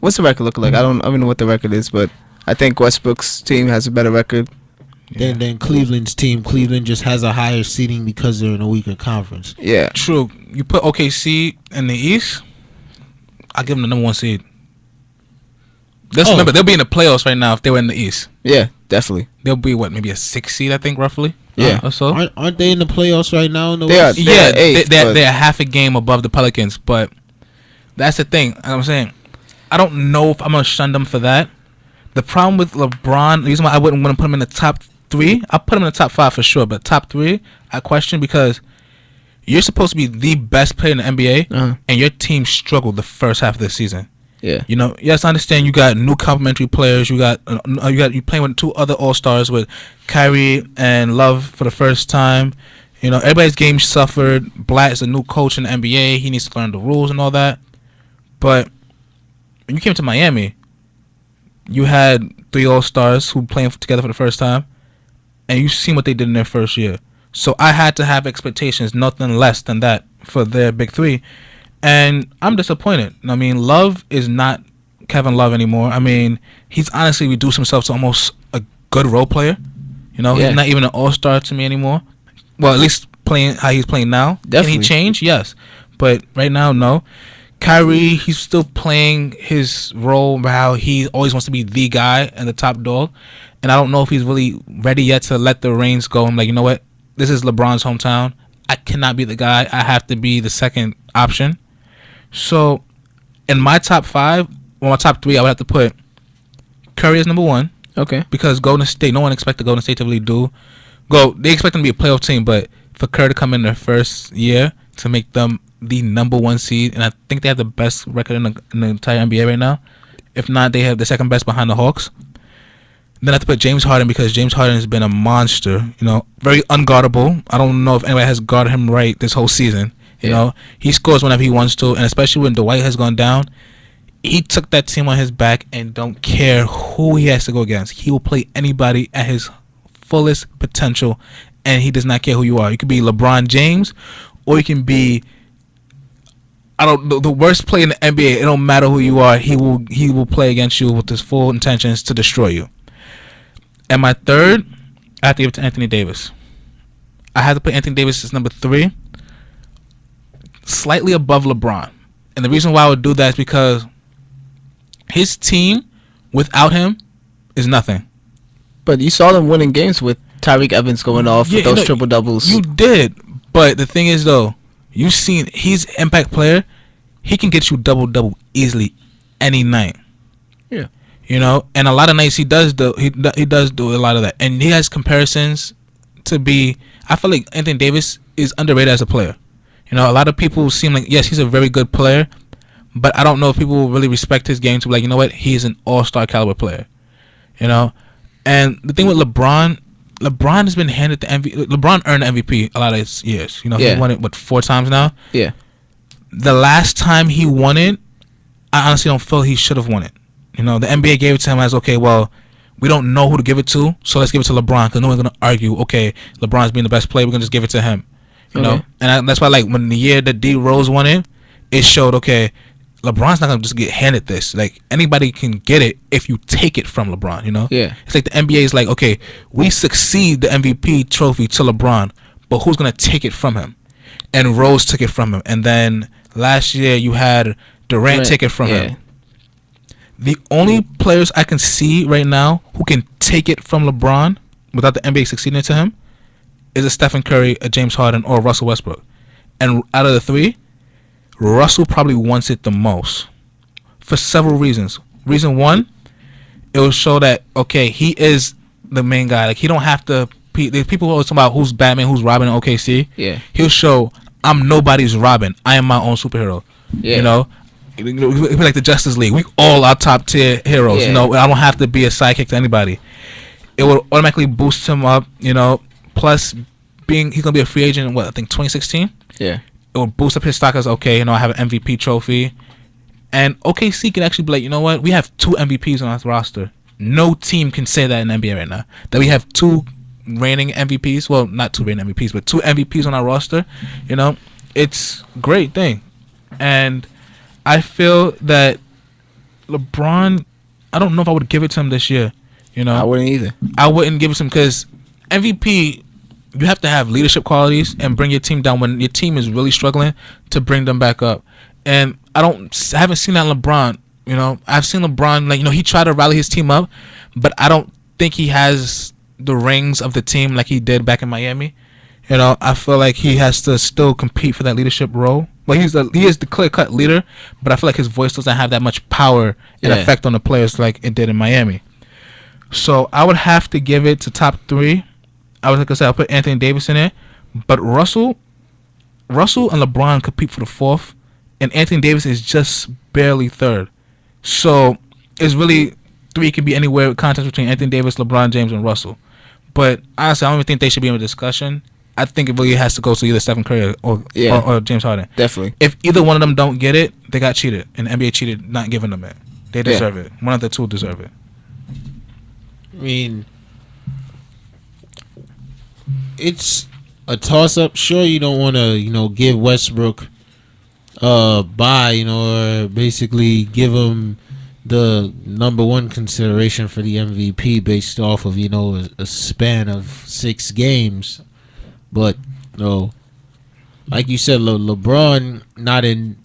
F: what's the record look like? I don't know what the record is, but I think Westbrook's team has a better record.
C: Than Cleveland's team. Cleveland just has a higher seeding because they're in a weaker conference.
F: Yeah.
E: True. You put OKC in the East, I'll give them the number 1 seed. Let's remember, they'll be in the playoffs right now if they were in the East.
F: Yeah, definitely.
E: They'll be, maybe a 6th seed, I think, roughly?
F: Yeah.
E: Or so?
C: Aren't they in the playoffs right now? In the
F: They are.
C: West?
E: Yeah,
F: eighth,
E: they're half a game above the Pelicans, but that's the thing. I'm saying, I don't know if I'm going to shun them for that. The problem with LeBron, the reason why I wouldn't want to put him in the top 3, I'll put him in the top 5 for sure, but top 3, I question because you're supposed to be the best player in the NBA, and your team struggled the first half of the season.
F: Yeah.
E: Yes, I understand you got new complementary players. You playing with 2 other All-Stars with Kyrie and Love for the first time. Everybody's game suffered. Blatt is a new coach in the NBA. He needs to learn the rules and all that. But when you came to Miami, you had 3 All-Stars who playing together for the first time. and you've seen what they did in their first year. So I had to have expectations, nothing less than that, for their big three. And I'm disappointed. I mean, Love is not Kevin Love anymore. I mean, he's honestly reduced himself to almost a good role player. You know, he's not even an all-star to me anymore. Well, at least playing how he's playing now.
F: Definitely.
E: Can he change? Yes. But right now, no. Kyrie, he's still playing his role how he always wants to be the guy and the top dog. And I don't know if he's really ready yet to let the reins go. I'm like, you know what? This is LeBron's hometown. I cannot be the guy. I have to be the second option. So, in my top five, or my top three, I would have to put Curry as number one.
F: Okay.
E: Because Golden State, no one expected Golden State to really they expect them to be a playoff team, but for Curry to come in their first year to make them the number one seed, and I think they have the best record in the entire NBA right now. If not, they have the second best behind the Hawks. Then I have to put James Harden, because James Harden has been a monster. You know, very unguardable. I don't know if anybody has guarded him right this whole season. You know, he scores whenever he wants to, and especially when Dwight has gone down, he took that team on his back and don't care who he has to go against. He will play anybody at his fullest potential, and he does not care who you are. You could be LeBron James, or you can be the worst player in the NBA. It don't matter who you are. He will play against you with his full intentions to destroy you. And my third, I have to give it to Anthony Davis. I have to put Anthony Davis as number 3, slightly above LeBron. And the reason why I would do that is because his team, without him, is nothing.
F: But you saw them winning games with Tyreek Evans going off with those triple doubles.
E: You did. But the thing is, though, you've seen he's an impact player. He can get you double easily any night.
F: Yeah.
E: You know, and a lot of nights he does do a lot of that, and he has comparisons to be. I feel like Anthony Davis is underrated as a player. You know, a lot of people seem like, yes, he's a very good player, but I don't know if people really respect his game to be like, you know what, he's an all-star caliber player. You know, and the thing with LeBron has been handed the MVP. LeBron earned the MVP a lot of his years. You know, he won it 4 times now.
F: Yeah.
E: The last time he won it, I honestly don't feel he should have won it. You know, the NBA gave it to him as, okay, well, we don't know who to give it to, so let's give it to LeBron, because no one's going to argue, okay, LeBron's being the best player, we're going to just give it to him. You know? And that's why, like, when the year that D. Rose won it, it showed, okay, LeBron's not going to just get handed this. Like, anybody can get it if you take it from LeBron, you know?
F: Yeah.
E: It's like the NBA is like, okay, we succeed the MVP trophy to LeBron, but who's going to take it from him? And Rose took it from him. And then last year you had Durant take it from him. The only players I can see right now who can take it from LeBron without the NBA succeeding to him is a Stephen Curry, a James Harden, or Russell Westbrook. And out of the 3, Russell probably wants it the most for several reasons. Reason 1, it will show that, okay, he is the main guy. Like, he don't have to. There's people always talking about who's Batman, who's Robin in OKC.
F: Yeah.
E: He'll show, I'm nobody's Robin. I am my own superhero.
F: Yeah.
E: You know? Like the Justice League, we all are top tier heroes.
F: Yeah.
E: You know, I don't have to be a sidekick to anybody. It will automatically boost him up. You know, plus he's gonna be a free agent in I think 2016.
F: Yeah,
E: it will boost up his stock as, okay, you know, I have an MVP trophy, and OKC can actually be like, you know what, we have 2 MVPs on our roster. No team can say that in the NBA right now, that we have 2 reigning MVPs. Well, not 2 reigning MVPs, but 2 MVPs on our roster. You know, it's a great thing, and I feel that LeBron, I don't know if I would give it to him this year. You know,
F: I wouldn't either.
E: I wouldn't give it to him because MVP, you have to have leadership qualities and bring your team down when your team is really struggling to bring them back up. And I haven't seen that in LeBron. You know, I've seen LeBron, like, you know, he tried to rally his team up, but I don't think he has the rings of the team like he did back in Miami. You know, I feel like he has to still compete for that leadership role. Well, he is the clear-cut leader, but I feel like his voice doesn't have that much power and effect on the players like it did in Miami. So I would have to give it to top 3. Like I said, I'll put Anthony Davis in there, but Russell and LeBron compete for the 4th, and Anthony Davis is just barely 3rd. So it's really 3 can be anywhere with contest between Anthony Davis, LeBron James, and Russell. But honestly, I don't even think they should be in a discussion. I think it really has to go to either Stephen Curry or James Harden.
F: Definitely.
E: If either one of them don't get it, they got cheated, and the NBA cheated not giving them it. They deserve it. One of the 2 deserve it.
A: I mean,
C: it's a toss up. Sure, you don't want to, give Westbrook or basically give him the number one consideration for the MVP based off of, a span of 6 games. But, like you said, LeBron not in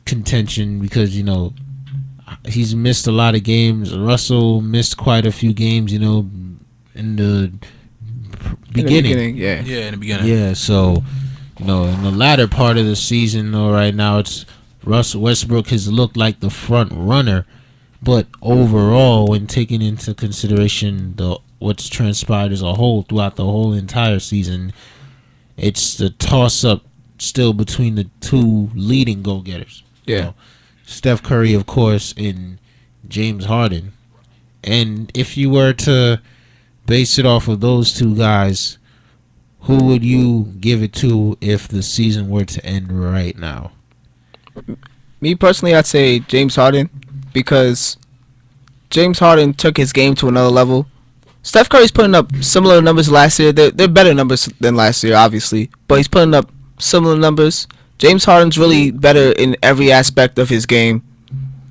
C: contention because, he's missed a lot of games. Russell missed quite a few games, in the beginning.
E: Yeah, in the beginning.
C: Yeah, so, in the latter part of the season, right now, it's Russell Westbrook has looked like the front runner. But overall, when taking into consideration what's transpired as a whole throughout the whole entire season, it's the toss-up still between the two leading go-getters.
F: Yeah.
C: Steph Curry, of course, and James Harden. And if you were to base it off of those two guys, who would you give it to if the season were to end right now?
F: Me personally, I'd say James Harden, because James Harden took his game to another level. Steph Curry's putting up similar numbers last year. They're better numbers than last year, obviously, but he's putting up similar numbers. James Harden's really better in every aspect of his game.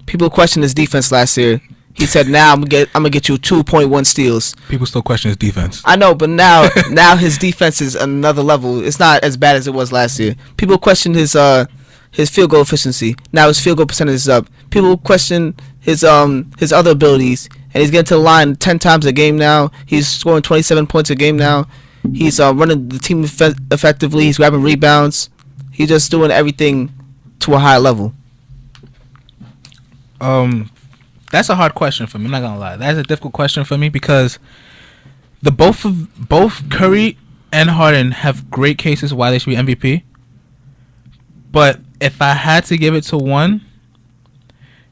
F: People questioned his defense last year. He said, "Now I'm gonna get you 2.1 steals."
E: People still question his defense.
F: I know, but now his defense is another level. It's not as bad as it was last year. People questioned his field goal efficiency. Now his field goal percentage is up. People question his other abilities, and he's getting to the line 10 times a game now. He's scoring 27 points a game now. He's running the team effectively. He's grabbing rebounds. He's just doing everything to a high level.
E: That's a hard question for me. I'm not gonna lie. That's a difficult question for me because both Curry and Harden have great cases why they should be MVP. But if I had to give it to one,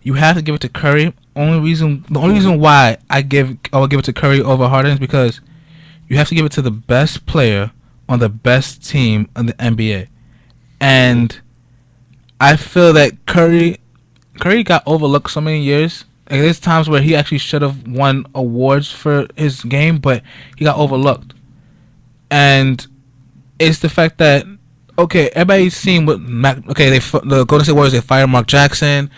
E: you have to give it to Curry. The only reason why I would give it to Curry over Harden is because you have to give it to the best player on the best team in the NBA. And I feel that Curry got overlooked so many years. Like, there's times where he actually should have won awards for his game, but he got overlooked. And it's the fact that, okay, everybody's seen what the Golden State Warriors, they fired Mark Jackson.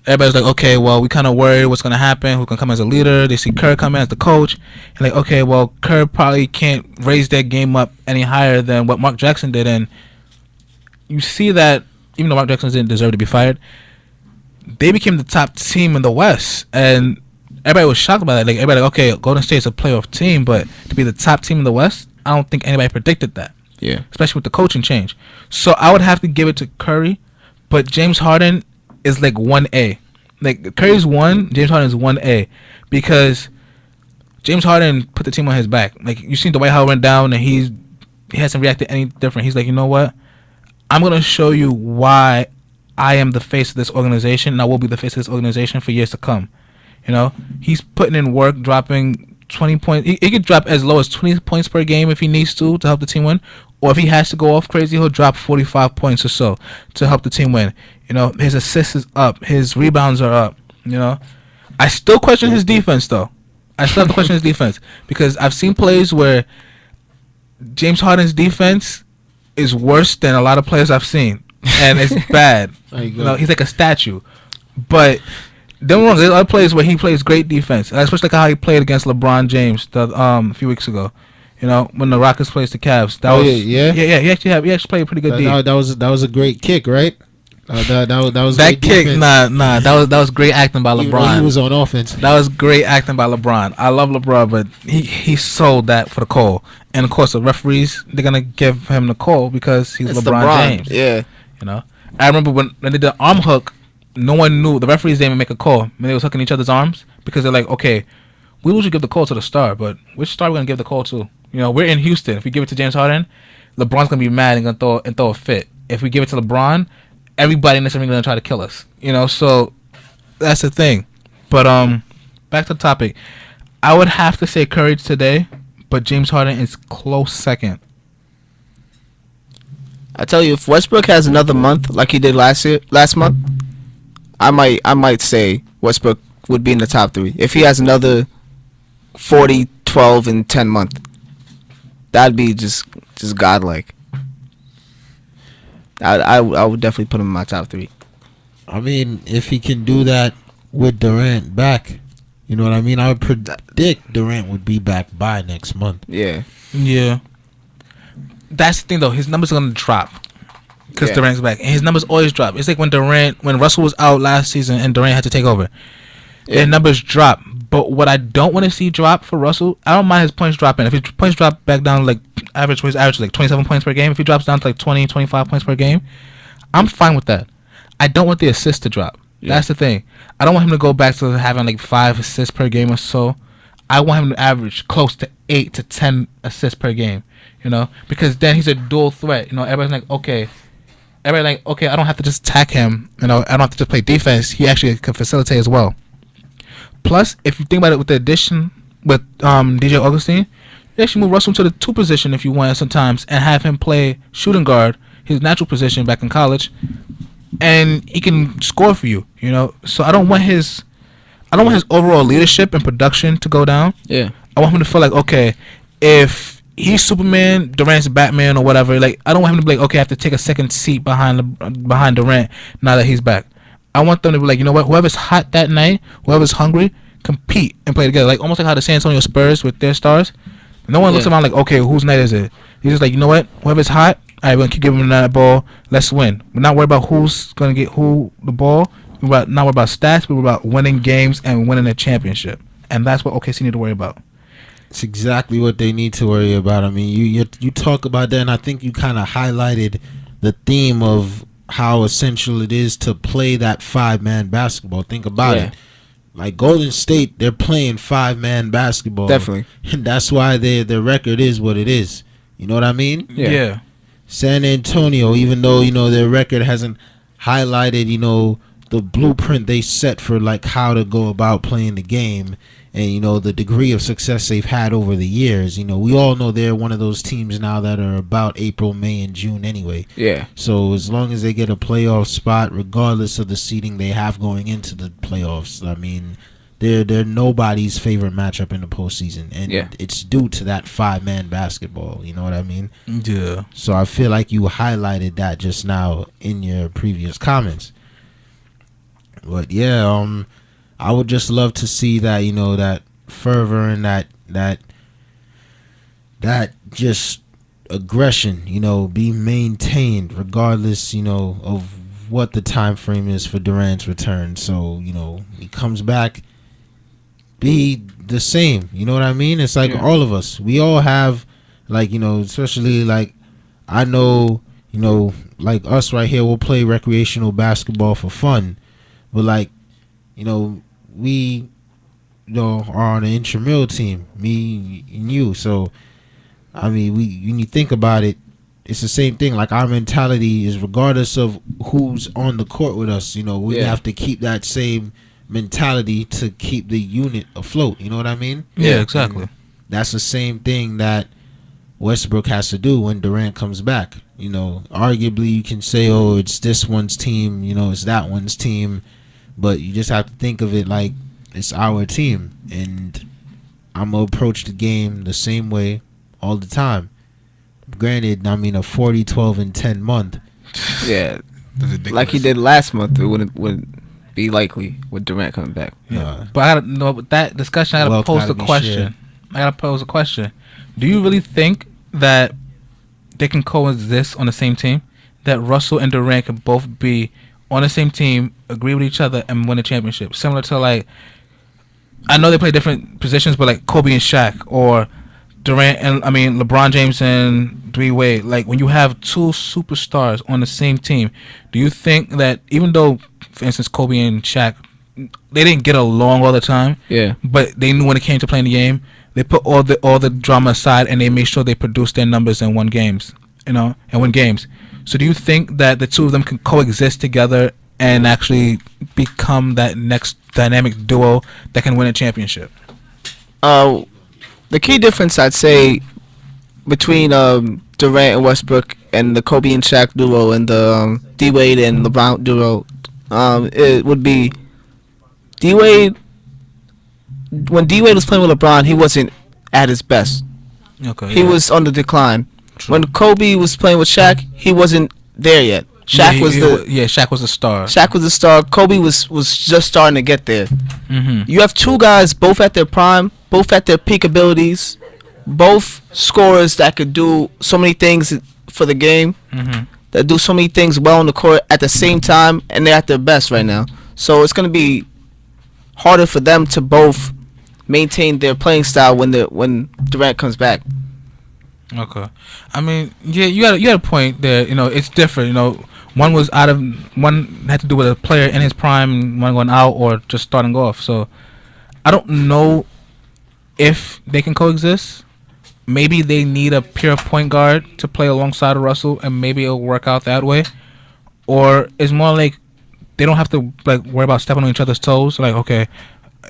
E: Everybody's like, okay, well, we kind of worried what's going to happen, who's going to come as a leader. They see Kerr come in as the coach. And like, okay, well, Kerr probably can't raise their game up any higher than what Mark Jackson did. And you see that even though Mark Jackson didn't deserve to be fired, they became the top team in the West. And everybody was shocked about that. Like, everybody, okay, Golden State's a playoff team, but to be the top team in the West, I don't think anybody predicted that.
F: Yeah.
E: Especially with the coaching change. So I would have to give it to Curry, but James Harden is like 1A. Like, Curry's 1, James Harden is 1A, because James Harden put the team on his back. Like, you seen the Dwight Howard went down and he hasn't reacted any different. He's like, you know what? I'm going to show you why I am the face of this organization, and I will be the face of this organization for years to come. You know, he's putting in work, dropping 20 points. He could drop as low as 20 points per game if he needs to help the team win. Or if he has to go off crazy, he'll drop 45 points or so to help the team win. You know, his assists is up. His rebounds are up. You know, I still question his defense, though. I still have to question his defense, because I've seen plays where James Harden's defense is worse than a lot of players I've seen, and it's bad. You know, he's like a statue. But don't wrong, there's other plays where he plays great defense, especially like how he played against LeBron James a few weeks ago. You know, when the Rockets plays the Cavs, yeah. He actually played a pretty good defense.
C: That was a great kick, right? That was
E: that kick. Defense. Nah. That was great acting by LeBron.
C: He was on offense.
E: That was great acting by LeBron. I love LeBron, but he sold that for the call. And of course, the referees, they're gonna give him the call because he's LeBron James.
F: Yeah.
E: You know, I remember when they did the arm hook, no one knew. The referees didn't even make a call when they was hooking each other's arms, because they're like, okay, we usually give the call to the star, but which star are we gonna give the call to? You know, we're in Houston. If we give it to James Harden, LeBron's gonna be mad and gonna throw a fit. If we give it to LeBron, everybody in this arena gonna try to kill us. You know, so that's the thing. But back to the topic. I would have to say Curry today, but James Harden is close second.
F: I tell you, if Westbrook has another month like he did last month, I might say Westbrook would be in the top 3. If he has another 40, 12, and 10 month. That'd be just godlike. I would definitely put him in my top 3.
C: I mean, if he can do that with Durant back, you know what I mean? I would predict Durant would be back by next month.
F: Yeah.
E: Yeah. That's the thing, though. His numbers are going to drop because
F: Yeah.
E: Durant's back. And his numbers always drop. It's like when Russell was out last season and Durant had to take over.
F: Yeah.
E: Their numbers drop. But what I don't want to see drop for Russell, I don't mind his points dropping. If his points drop back down like average is like 27 points per game, if he drops down to like 20, 25 points per game, I'm fine with that. I don't want the assists to drop.
F: Yeah.
E: That's the thing. I don't want him to go back to having like 5 assists per game or so. I want him to average close to 8 to 10 assists per game, you know, because then he's a dual threat. You know, everybody's like, okay, I don't have to just attack him. You know, I don't have to just play defense. He actually can facilitate as well. Plus, if you think about it, with the addition with DJ Augustine, you actually move Russell to the 2 position if you want sometimes, and have him play shooting guard, his natural position back in college, and he can score for you. You know, so I don't want his overall leadership and production to go down.
F: Yeah.
E: I want him to feel like, okay, if he's Superman, Durant's Batman or whatever, like I don't want him to be like, okay, I have to take a second seat behind Durant now that he's back. I want them to be like, you know what, whoever's hot that night, whoever's hungry, compete and play together. Like almost like how the San Antonio Spurs with their stars. No one looks around like, okay, whose night is it? He's just like, you know what, whoever's hot, all right, we're going to keep giving them that ball. Let's win. We're not worried about who's going to get who the ball. We're not worried about stats. We're about winning games and winning a championship. And that's what OKC need to worry about.
C: It's exactly what they need to worry about. I mean, you talk about that, and I think you kind of highlighted the theme of how essential it is to play that 5-man basketball. Think about it. Like Golden State, they're playing 5-man basketball.
F: Definitely.
C: And that's why their record is what it is. You know what I mean?
E: Yeah.
C: San Antonio, even though, you know, their record hasn't highlighted, you know, the blueprint they set for like how to go about playing the game, and you know the degree of success they've had over the years. You know, we all know they're one of those teams now that are about April, May, and June anyway.
F: Yeah.
C: So as long as they get a playoff spot, regardless of the seeding they have going into the playoffs, I mean, they're nobody's favorite matchup in the postseason, and it's due to that 5-man basketball. You know what I mean?
E: Yeah.
C: So I feel like you highlighted that just now in your previous comments. But yeah, I would just love to see that, you know, that fervor and that just aggression, you know, be maintained regardless, you know, of what the time frame is for Durant's return. So, you know, he comes back, be the same. You know what I mean? It's like all of us. We all have, like, you know, especially like I know, you know, like us right here, we'll play recreational basketball for fun. But like, you know, we, you know, are on an intramural team, me and you. So, I mean, when you think about it, it's the same thing. Like our mentality is regardless of who's on the court with us. You know, we have to keep that same mentality to keep the unit afloat. You know what I mean?
E: Yeah, exactly.
C: And that's the same thing that Westbrook has to do when Durant comes back. You know, arguably you can say, oh, it's this one's team, you know, it's that one's team. But you just have to think of it like it's our team, and I'm going to approach the game the same way all the time. Granted, I mean, a 40, 12, and 10 month.
F: Yeah. Like he did last month, it wouldn't be likely with Durant coming back.
E: Yeah. But I gotta know, with that discussion, I gotta pose the question. I gotta pose a question. Do you really think that they can coexist on the same team? That Russell and Durant can both be on the same team, agree with each other, and win a championship? Similar to, like, I know they play different positions, but like Kobe and Shaq, or Durant and, I mean, LeBron James and Dwayne Wade. Like, when you have 2 superstars on the same team, do you think that even though, for instance, Kobe and Shaq, they didn't get along all the time, but they knew when it came to playing the game, they put all the drama aside and they made sure they produced their numbers and won games, you know, and win games. So do you think that the 2 of them can coexist together and actually become that next dynamic duo that can win a championship?
F: The key difference, I'd say, between Durant and Westbrook and the Kobe and Shaq duo and the D Wade and LeBron duo, it would be D Wade. When D Wade was playing with LeBron, he wasn't at his best.
E: Okay.
F: He was on the decline. When Kobe was playing with Shaq, he wasn't there yet. Shaq was
E: Shaq was the star.
F: Shaq was the star. Kobe was just starting to get there.
E: Mm-hmm.
F: You have two guys, both at their prime, both at their peak abilities, both scorers that could do so many things for the game, that do so many things well on the court at the same time, and they're at their best right now. So it's going to be harder for them to both maintain their playing style when Durant comes back.
E: Okay. I mean, yeah, you had a point there. You know, it's different. You know, one had to do with a player in his prime, one going out or just starting off. So I don't know if they can coexist. Maybe they need a pure point guard to play alongside Russell, and maybe it'll work out that way. Or it's more like they don't have to like worry about stepping on each other's toes. Like, okay,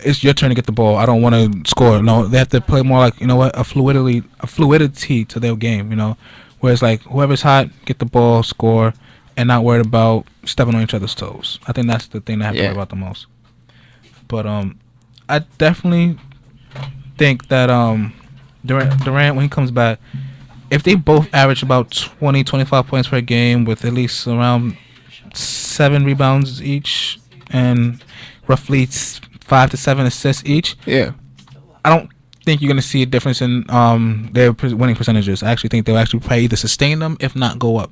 E: it's your turn to get the ball. I don't want to score. No, they have to play more like, you know what, a fluidity to their game. You know, whereas like whoever's hot, get the ball, score, and not worried about stepping on each other's toes. I think that's the thing they have to worry about the most. But I definitely think that Durant, when he comes back, if they both average about 20-25 points per game with at least around 7 rebounds each and roughly 5 to 7 assists each,
F: Yeah.
E: I don't think you're going to see a difference in their winning percentages. I actually think they'll actually probably either sustain them, if not go up.